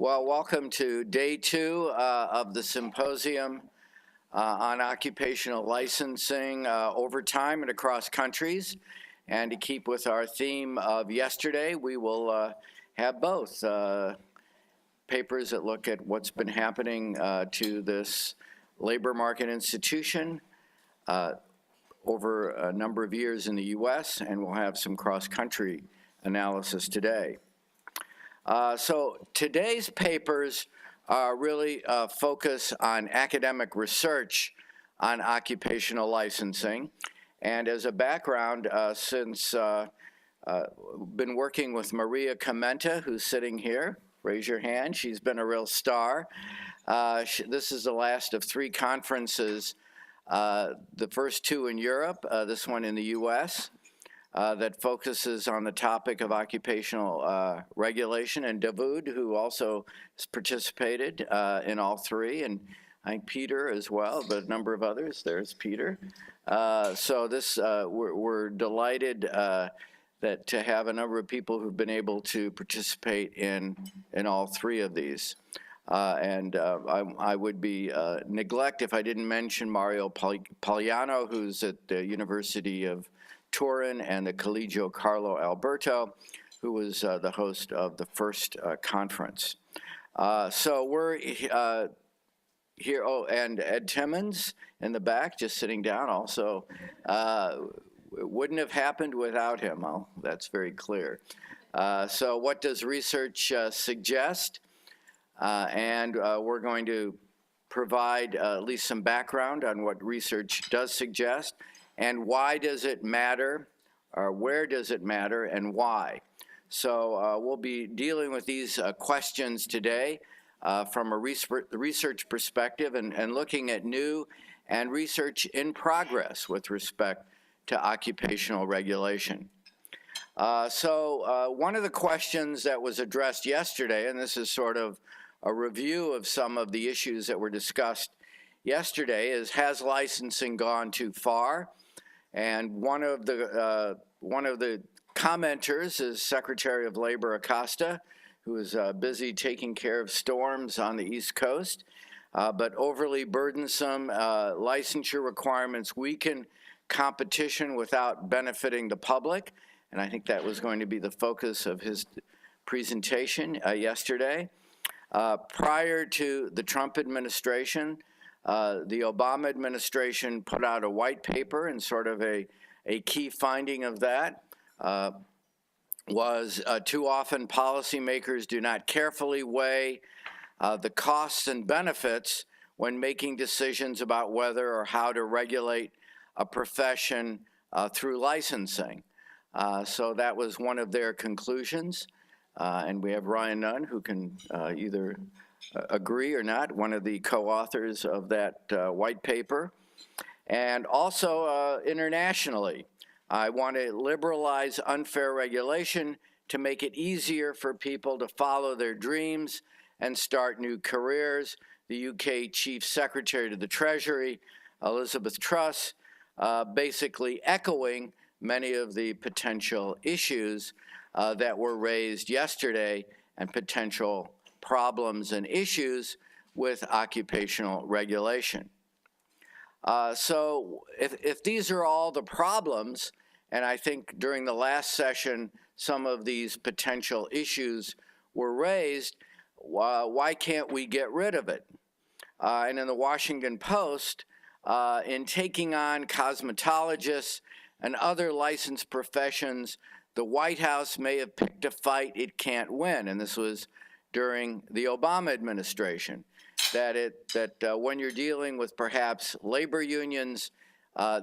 Well, welcome to day two of the symposium on occupational licensing over time and across countries. And to keep with our theme of yesterday, we will have both papers that look at what's been happening to this labor market institution over a number of years in the U.S., and we'll have some cross-country analysis today. So today's papers really focus on academic research on occupational licensing. And as a background, since been working with Maria Comenta, who's sitting here, raise your hand, she's been a real star. This is the last of three conferences, the first two in Europe, this one in the US. That focuses on the topic of occupational regulation, and David, who also has participated in all three, and I think Peter as well, but a number of others. There's Peter. So this, we're delighted that to have a number of people who've been able to participate in all three of these. I would be neglect if I didn't mention Mario Pagliano, who's at the University of Turin, and the Collegio Carlo Alberto, who was the host of the first conference. So we're here, oh, and Ed Timmons in the back, just sitting down also. It wouldn't have happened without him, that's very clear. So what does research suggest? We're going to provide at least some background on what research does suggest, and why does it matter, or where does it matter, and why? So we'll be dealing with these questions today from a research perspective and looking at new and research in progress with respect to occupational regulation. One of the questions that was addressed yesterday, and this is sort of a review of some of the issues that were discussed yesterday, is has licensing gone too far? And one of the commenters is Secretary of Labor Acosta, who is busy taking care of storms on the East Coast. But overly burdensome licensure requirements weaken competition without benefiting the public. And I think that was going to be the focus of his presentation yesterday. Prior to the Trump administration, the Obama administration put out a white paper, and sort of a key finding of that was too often policymakers do not carefully weigh the costs and benefits when making decisions about whether or how to regulate a profession through licensing. So that was one of their conclusions. And we have Ryan Nunn, who can either agree or not, one of the co-authors of that white paper. And also internationally, I want to liberalize unfair regulation to make it easier for people to follow their dreams and start new careers. The UK Chief Secretary to the Treasury, Elizabeth Truss, basically echoing many of the potential issues that were raised yesterday and potential problems and issues with occupational regulation. So if these are all the problems, and I think during the last session some of these potential issues were raised, why can't we get rid of it? And in the Washington Post, in taking on cosmetologists and other licensed professions, the White House may have picked a fight it can't win, and this was during the Obama administration, that when you're dealing with perhaps labor unions,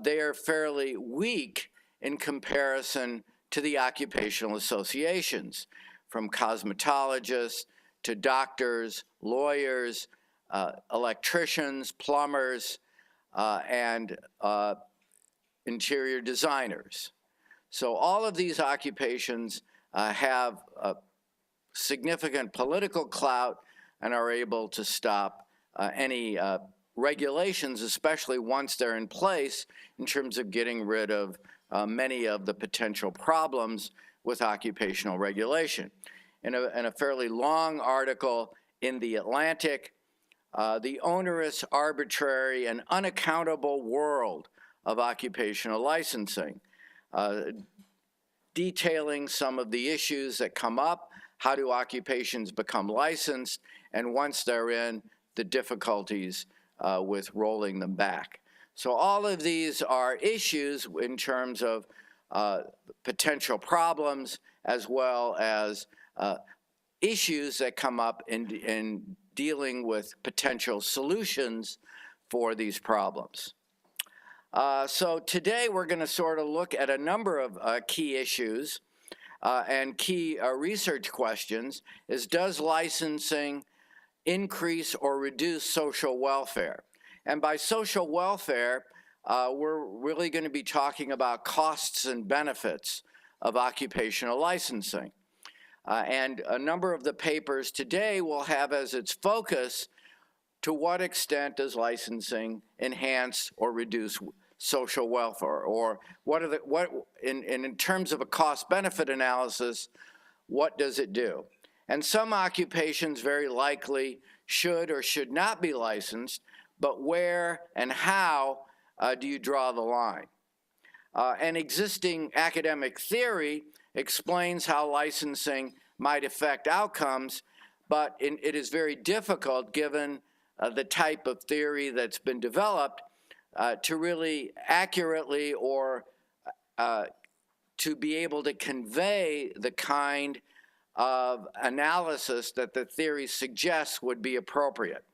they are fairly weak in comparison to the occupational associations, from cosmetologists to doctors, lawyers, electricians, plumbers, and interior designers. So all of these occupations have significant political clout and are able to stop any regulations, especially once they're in place, in terms of getting rid of many of the potential problems with occupational regulation. In a fairly long article in the Atlantic, the onerous, arbitrary, and unaccountable world of occupational licensing, detailing some of the issues that come up, how do occupations become licensed, and once they're in, the difficulties with rolling them back. So all of these are issues in terms of potential problems as well as issues that come up in dealing with potential solutions for these problems. So today we're going to sort of look at a number of key issues and key research questions. Does licensing increase or reduce social welfare? And by social welfare, we're really going to be talking about costs and benefits of occupational licensing. And a number of the papers today will have as its focus, to what extent does licensing enhance or reduce social welfare, or in terms of a cost-benefit analysis, what does it do? And some occupations very likely should or should not be licensed, but where and how do you draw the line? And existing academic theory explains how licensing might affect outcomes, but it is very difficult, given the type of theory that's been developed, to really accurately or to be able to convey the kind of analysis that the theory suggests would be appropriate.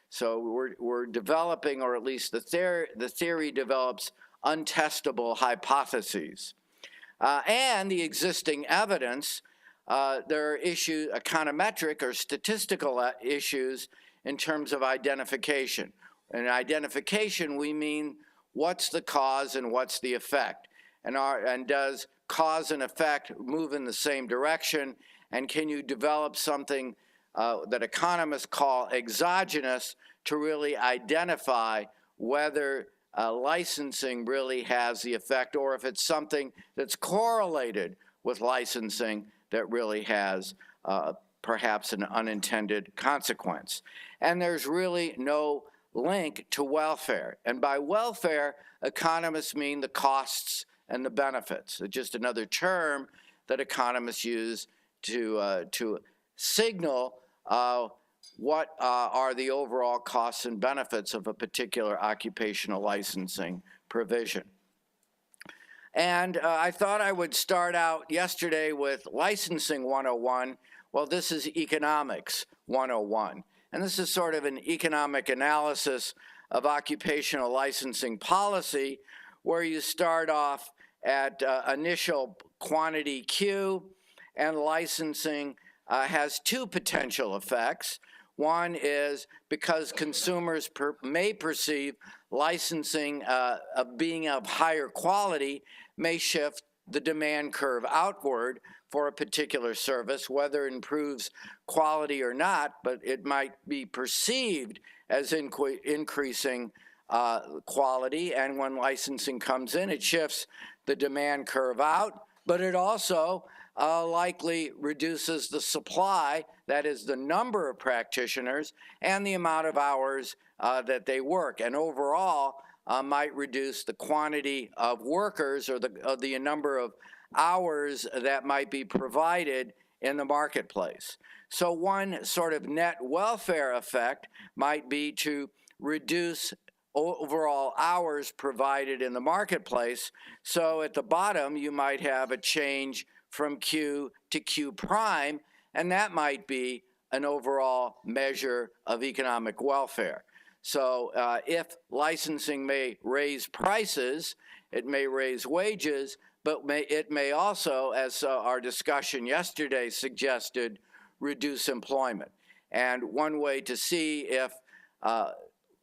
So we're developing, or at least the theory develops untestable hypotheses. And the existing evidence, there are issues, econometric or statistical issues in terms of identification. In identification, we mean what's the cause and what's the effect, and does cause and effect move in the same direction, and can you develop something that economists call exogenous to really identify whether licensing really has the effect, or if it's something that's correlated with licensing that really has perhaps an unintended consequence. And there's really no link to welfare. And by welfare, economists mean the costs and the benefits. It's just another term that economists use to signal what are the overall costs and benefits of a particular occupational licensing provision. And I thought I would start out yesterday with Licensing 101. Well, this is Economics 101. And this is sort of an economic analysis of occupational licensing policy, where you start off at initial quantity Q, and licensing has two potential effects. One is because consumers may perceive licensing of being of higher quality may shift the demand curve outward for a particular service, whether it improves quality or not, but it might be perceived as increasing quality, and when licensing comes in, it shifts the demand curve out, but it also likely reduces the supply, that is the number of practitioners and the amount of hours that they work, and overall might reduce the quantity of workers, or the number of hours that might be provided in the marketplace. So one sort of net welfare effect might be to reduce overall hours provided in the marketplace. So at the bottom, you might have a change from Q to Q prime, and that might be an overall measure of economic welfare. So if licensing may raise prices, it may raise wages, but it may also, as our discussion yesterday suggested, reduce employment. And one way to see if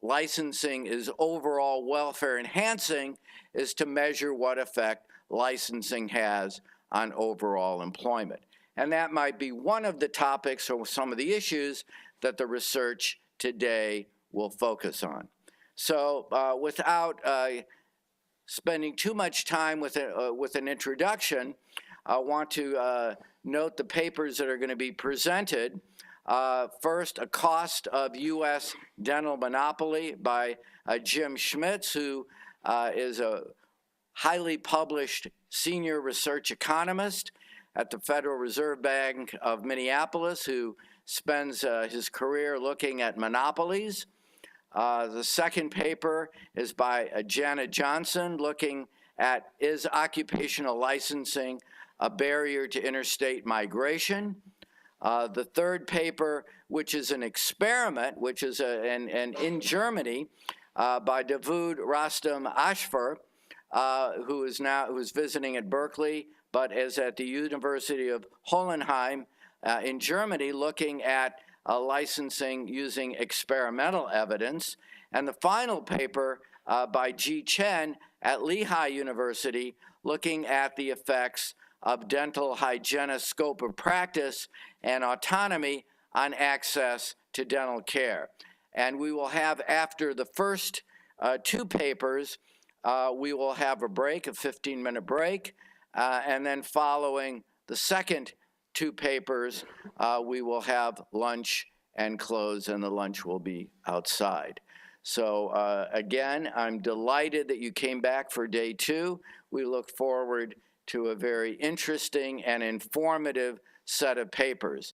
licensing is overall welfare enhancing is to measure what effect licensing has on overall employment. And that might be one of the topics or some of the issues that the research today will focus on. So without spending too much time with an introduction, I want to note the papers that are going to be presented. First, A Cost of U.S. Dental Monopoly by Jim Schmitz, who is a highly published senior research economist at the Federal Reserve Bank of Minneapolis, who spends his career looking at monopolies. The second paper is by Janet Johnson, looking at is occupational licensing a barrier to interstate migration? The third paper, which is an experiment, which is in Germany by Davud Rostam Ashfar, who is visiting at Berkeley, but is at the University of Hohenheim in Germany, looking at licensing using experimental evidence. And the final paper by Ji Chen at Lehigh University, looking at the effects of dental hygienist scope of practice and autonomy on access to dental care. And we will have, after the first two papers, we will have a break, a 15-minute break, and then following the second two papers, we will have lunch and close, and the lunch will be outside. So again, I'm delighted that you came back for day two. We look forward to a very interesting and informative set of papers.